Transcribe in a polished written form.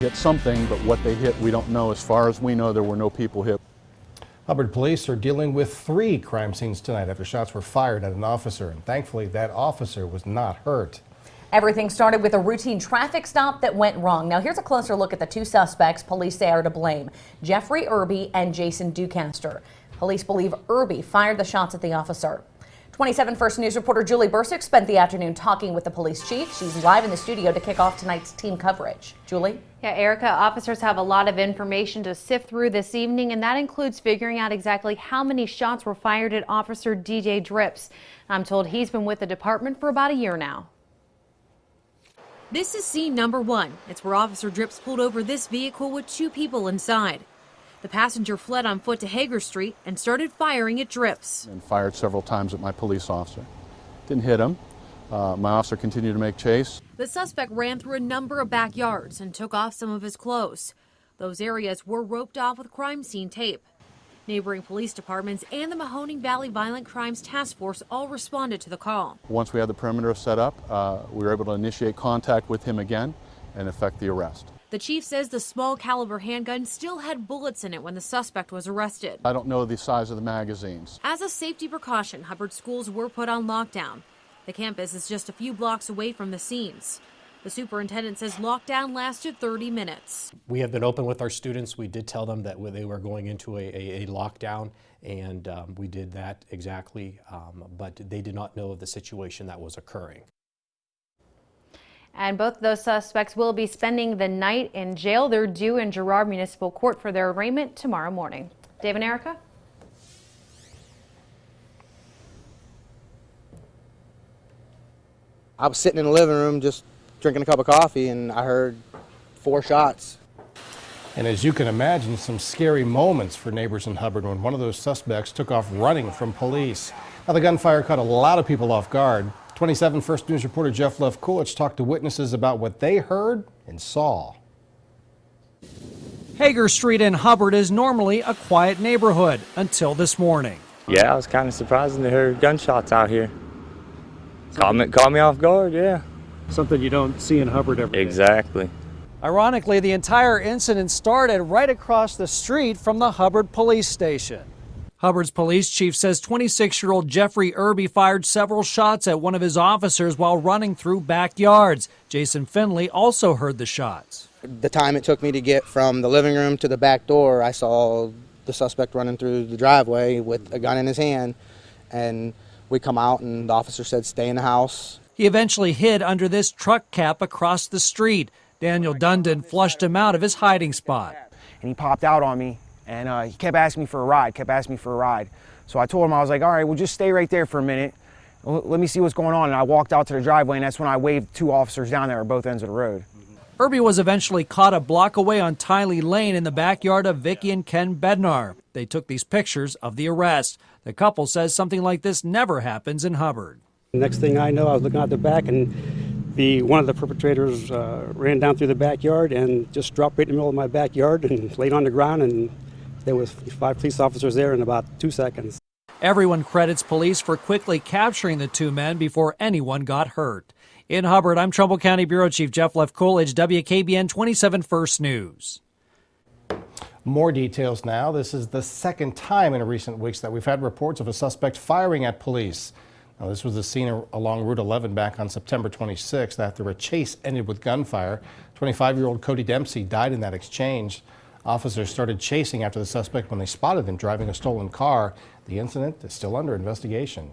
Hit something, but what they hit we don't know. As far as we know, there were no people hit. Hubbard police are dealing with 3 crime scenes tonight after shots were fired at an officer, and thankfully that officer was not hurt. Everything started with a routine traffic stop that went wrong. Now here's a closer look at the 2 suspects police say are to blame, Jeffrey Irby and Jason Ducaster. Police believe Irby fired the shots at the officer. 27 First News reporter Julie Bercik spent the afternoon talking with the police chief. She's live in the studio to kick off tonight's team coverage. Julie? Yeah, Erica, officers have a lot of information to sift through this evening, and that includes figuring out exactly how many shots were fired at Officer DJ Drips. I'm told he's been with the department for about a year now. This is scene number 1. It's where Officer Drips pulled over this vehicle with 2 people inside. The passenger fled on foot to Hager Street and started firing at Drips. And fired several times at my police officer. Didn't hit him. My officer continued to make chase. The suspect ran through a number of backyards and took off some of his clothes. Those areas were roped off with crime scene tape. Neighboring police departments and the Mahoning Valley Violent Crimes Task Force all responded to the call. Once we had the perimeter set up, we were able to initiate contact with him again and effect the arrest. The chief says the small caliber handgun still had bullets in it when the suspect was arrested. I don't know the size of the magazines. As a safety precaution, Hubbard schools were put on lockdown. The campus is just a few blocks away from the scenes. The superintendent says lockdown lasted 30 minutes. We have been open with our students. We did tell them that they were going into a lockdown, and we did that exactly, but they did not know of the situation that was occurring. And both of those suspects will be spending the night in jail. They're due in Girard Municipal Court for their arraignment tomorrow morning. Dave and Erica? I was sitting in the living room just drinking a cup of coffee, and I heard 4 shots. And as you can imagine, some scary moments for neighbors in Hubbard when one of those suspects took off running from police. Now, the gunfire caught a lot of people off guard. 27 First News reporter Jeff Levkulich talked to witnesses about what they heard and saw. Hager Street in Hubbard is normally a quiet neighborhood until this morning. Yeah, I was kind of surprised to hear gunshots out here. Caught me off guard, yeah. Something you don't see in Hubbard every day. Exactly. Ironically, the entire incident started right across the street from the Hubbard police station. Hubbard's police chief says 26-year-old Jeffrey Irby fired several shots at one of his officers while running through backyards. Jason Finley also heard the shots. The time it took me to get from the living room to the back door, I saw the suspect running through the driveway with a gun in his hand, and we come out and the officer said, "Stay in the house." He eventually hid under this truck cap across the street. Daniel Dundon flushed him out of his hiding spot. And he popped out on me, and he kept asking me for a ride, So I told him, I was like, all right, well, just stay right there for a minute. Let me see what's going on. And I walked out to the driveway, and that's when I waved 2 officers down there at both ends of the road. Irby was eventually caught a block away on Tiley Lane in the backyard of Vicky and Ken Bednar. They took these pictures of the arrest. The couple says something like this never happens in Hubbard. Next thing I know, I was looking out the back, and one of the perpetrators ran down through the backyard and just dropped right in the middle of my backyard and laid on the ground, and there was 5 police officers there in about 2 seconds. Everyone credits police for quickly capturing the 2 men before anyone got hurt. In Hubbard, I'm Trumbull County Bureau Chief Jeff Levkulich, WKBN 27 First News. More details now. This is the second time in recent weeks that we've had reports of a suspect firing at police. Now, this was the scene along Route 11 back on September 26th after a chase ended with gunfire. 25-year-old Cody Dempsey died in that exchange. Officers started chasing after the suspect when they spotted him driving a stolen car. The incident is still under investigation.